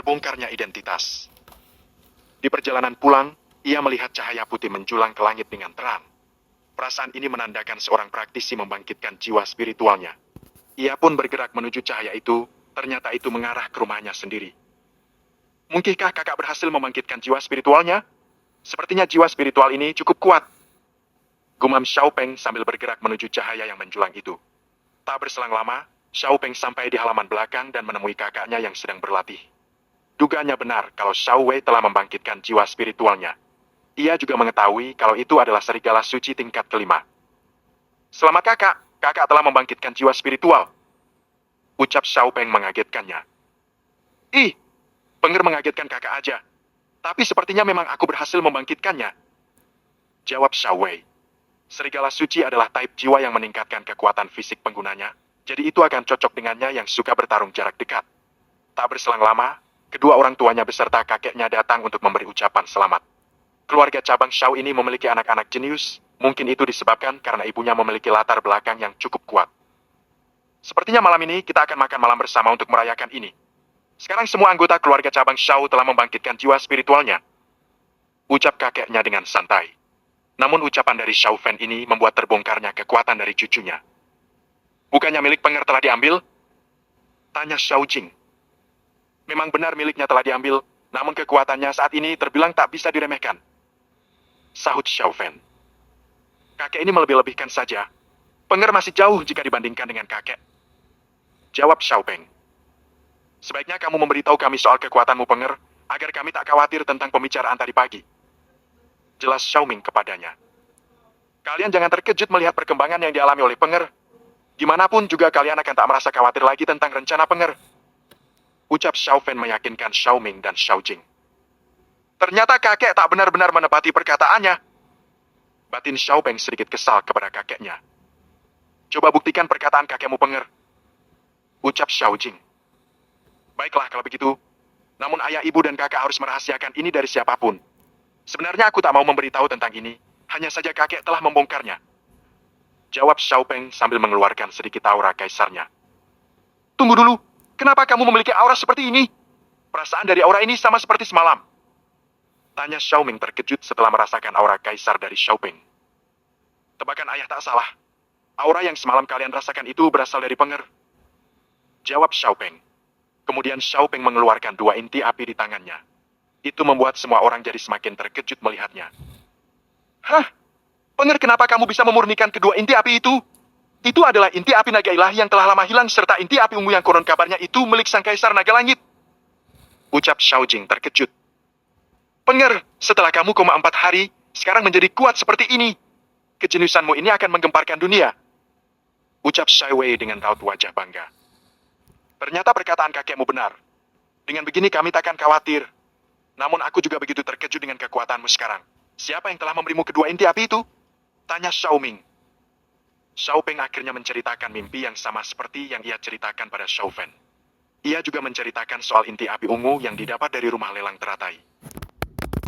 terbongkarnya identitas. Di perjalanan pulang, ia melihat cahaya putih menjulang ke langit dengan terang. Perasaan ini menandakan seorang praktisi membangkitkan jiwa spiritualnya. Ia pun bergerak menuju cahaya itu, ternyata itu mengarah ke rumahnya sendiri. Mungkinkah kakak berhasil membangkitkan jiwa spiritualnya? Sepertinya jiwa spiritual ini cukup kuat. Gumam Xiao Peng sambil bergerak menuju cahaya yang menjulang itu. Tak berselang lama, Xiao Peng sampai di halaman belakang dan menemui kakaknya yang sedang berlatih. Dugaannya benar kalau Xiao Wei telah membangkitkan jiwa spiritualnya. Ia juga mengetahui kalau itu adalah serigala suci tingkat kelima. Selamat kakak, kakak telah membangkitkan jiwa spiritual. Ucap Xiao Peng mengagetkannya. Ih, Penger mengagetkan kakak aja. Tapi sepertinya memang aku berhasil membangkitkannya. Jawab Xiao Wei. Serigala suci adalah type jiwa yang meningkatkan kekuatan fisik penggunanya, jadi itu akan cocok dengannya yang suka bertarung jarak dekat. Tak berselang lama, kedua orang tuanya beserta kakeknya datang untuk memberi ucapan selamat. Keluarga cabang Xiao ini memiliki anak-anak jenius, mungkin itu disebabkan karena ibunya memiliki latar belakang yang cukup kuat. Sepertinya malam ini kita akan makan malam bersama untuk merayakan ini. Sekarang semua anggota keluarga cabang Xiao telah membangkitkan jiwa spiritualnya. Ucap kakeknya dengan santai. Namun ucapan dari Xiao Fan ini membuat terbongkarnya kekuatan dari cucunya. Bukannya milik Penger telah diambil? Tanya Xiao Jing. Memang benar miliknya telah diambil, namun kekuatannya saat ini terbilang tak bisa diremehkan. Sahut Xiao Fan. Kakek ini melebih-lebihkan saja. Penger masih jauh jika dibandingkan dengan kakek. Jawab Xiao Peng. Sebaiknya kamu memberitahu kami soal kekuatanmu Penger, agar kami tak khawatir tentang pembicaraan tadi pagi. Jelas Xiao Ming kepadanya. Kalian jangan terkejut melihat perkembangan yang dialami oleh Penger. Gimana pun juga kalian akan tak merasa khawatir lagi tentang rencana Penger. Ucap Xiao Fan meyakinkan Xiao Ming dan Xiao Jing. Ternyata kakek tak benar-benar menepati perkataannya. Batin Xiao Peng sedikit kesal kepada kakeknya. Coba buktikan perkataan kakekmu Penger. Ucap Xiao Jing. Baiklah kalau begitu. Namun ayah ibu dan kakak harus merahasiakan ini dari siapapun. Sebenarnya aku tak mau memberitahu tentang ini. Hanya saja kakek telah membongkarnya. Jawab Xiao Peng sambil mengeluarkan sedikit aura kaisarnya. Tunggu dulu. Kenapa kamu memiliki aura seperti ini? Perasaan dari aura ini sama seperti semalam. Tanya Xiao Ming terkejut setelah merasakan aura kaisar dari Xiao Peng. Tebakan ayah tak salah. Aura yang semalam kalian rasakan itu berasal dari Penger. Jawab Xiao Peng. Kemudian Xiao Peng mengeluarkan dua inti api di tangannya. Itu membuat semua orang jadi semakin terkejut melihatnya. Hah? Penger, kenapa kamu bisa memurnikan kedua inti api itu? Itu adalah inti api naga ilahi yang telah lama hilang serta inti api ungu yang konon kabarnya itu milik sang kaisar naga langit. Ucap Xiao Jing terkejut. Penger, setelah kamu koma 4 hari, sekarang menjadi kuat seperti ini. Kejeniusanmu ini akan menggemparkan dunia. Ucap Xiao Wei dengan raut wajah bangga. Ternyata perkataan kakekmu benar. Dengan begini kami takkan khawatir. Namun aku juga begitu terkejut dengan kekuatanmu sekarang. Siapa yang telah memberimu kedua inti api itu? Tanya Xiao Ming. Xiao Peng akhirnya menceritakan mimpi yang sama seperti yang ia ceritakan pada Xiao Fan. Ia juga menceritakan soal inti api ungu yang didapat dari rumah lelang teratai.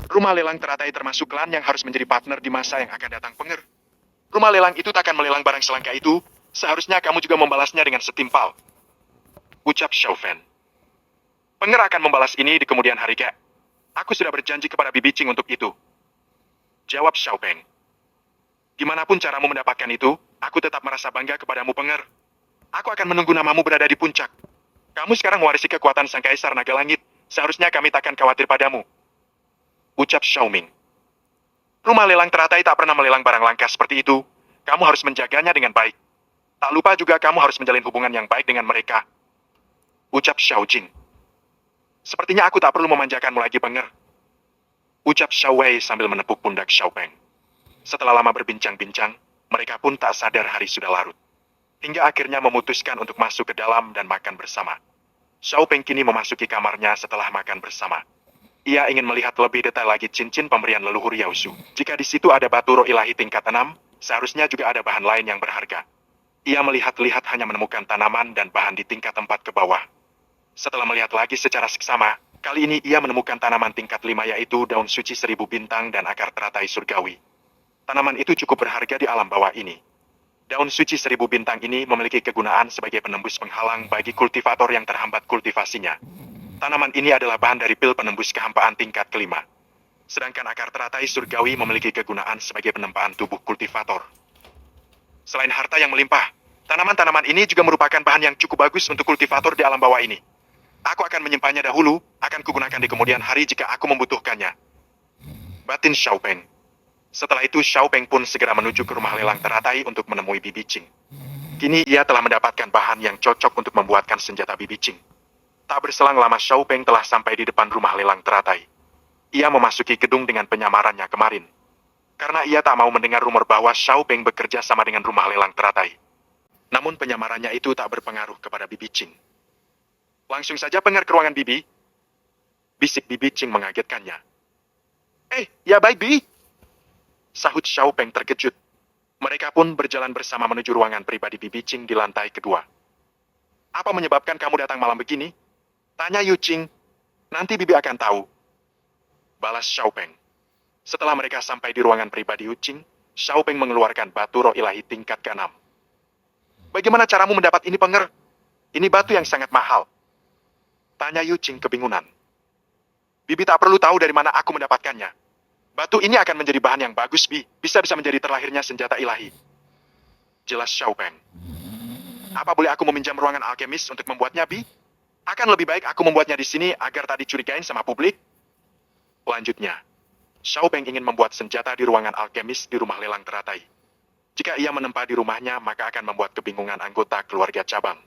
Rumah lelang teratai termasuk klan yang harus menjadi partner di masa yang akan datang Penger. Rumah lelang itu takkan melelang barang selangka itu, seharusnya kamu juga membalasnya dengan setimpal. Ucap Xiao Fan. Penger akan membalas ini di kemudian hari kek. Aku sudah berjanji kepada Bibi Ching untuk itu. Jawab Xiao Peng. Gimanapun caramu mendapatkan itu, aku tetap merasa bangga kepadamu Penger. Aku akan menunggu namamu berada di puncak. Kamu sekarang mewarisi kekuatan sang kaisar naga langit, seharusnya kami takkan khawatir padamu. Ucap Xiao Ming. Rumah lelang teratai tak pernah melelang barang langka seperti itu. Kamu harus menjaganya dengan baik. Tak lupa juga kamu harus menjalin hubungan yang baik dengan mereka. Ucap Xiao Jing. Sepertinya aku tak perlu memanjakanmu lagi Penger. Ucap Xiao Wei sambil menepuk pundak Xiao Peng. Setelah lama berbincang-bincang, mereka pun tak sadar hari sudah larut. Hingga akhirnya memutuskan untuk masuk ke dalam dan makan bersama. Xiao Peng kini memasuki kamarnya setelah makan bersama. Ia ingin melihat lebih detail lagi cincin pemberian leluhur Yaosu. Jika di situ ada batu roh ilahi tingkat 6, seharusnya juga ada bahan lain yang berharga. Ia melihat-lihat hanya menemukan tanaman dan bahan di tingkat 4 ke bawah. Setelah melihat lagi secara seksama, kali ini ia menemukan tanaman tingkat 5 yaitu daun suci 1000 bintang dan akar teratai surgawi. Tanaman itu cukup berharga di alam bawah ini. Daun suci 1000 bintang ini memiliki kegunaan sebagai penembus penghalang bagi kultivator yang terhambat kultivasinya. Tanaman ini adalah bahan dari pil penembus kehampaan tingkat kelima. Sedangkan akar teratai surgawi memiliki kegunaan sebagai penempaan tubuh kultivator. Selain harta yang melimpah, tanaman-tanaman ini juga merupakan bahan yang cukup bagus untuk kultivator di alam bawah ini. Aku akan menyimpannya dahulu, akan kugunakan di kemudian hari jika aku membutuhkannya. Batin Xiaopeng. Setelah itu Xiaopeng pun segera menuju ke rumah lelang teratai untuk menemui Bibi Qing. Kini ia telah mendapatkan bahan yang cocok untuk membuatkan senjata Bibi Qing. Tak berselang lama Xiaopeng telah sampai di depan rumah lelang teratai. Ia memasuki gedung dengan penyamarannya kemarin. Karena ia tak mau mendengar rumor bahwa Xiaopeng bekerja sama dengan rumah lelang teratai. Namun penyamarannya itu tak berpengaruh kepada Bibi Qing. Langsung saja pengar ke ruangan Bibi. Bisik Bibi Qing mengagetkannya. Ya baik Bi. Sahut Xiaopeng terkejut. Mereka pun berjalan bersama menuju ruangan pribadi Bibi Qing di lantai kedua. Apa menyebabkan kamu datang malam begini? Tanya Yu Qing. Nanti Bibi akan tahu. Balas Xiaopeng. Setelah mereka sampai di ruangan pribadi Yu Qing, Xiaopeng mengeluarkan batu roh ilahi tingkat ke-6. Bagaimana caramu mendapat ini penger? Ini batu yang sangat mahal. Tanya Yu Qing kebingungan. Bibi tak perlu tahu dari mana aku mendapatkannya. Batu ini akan menjadi bahan yang bagus, Bi. Bisa menjadi terlahirnya senjata ilahi. Jelas Xiaopeng. Apa boleh aku meminjam ruangan alkemis untuk membuatnya, Bi? Akan lebih baik aku membuatnya di sini agar tak dicurigain sama publik. Lanjutnya, Xiaopeng ingin membuat senjata di ruangan alkemis di rumah lelang teratai. Jika ia menempa di rumahnya, maka akan membuat kebingungan anggota keluarga cabang.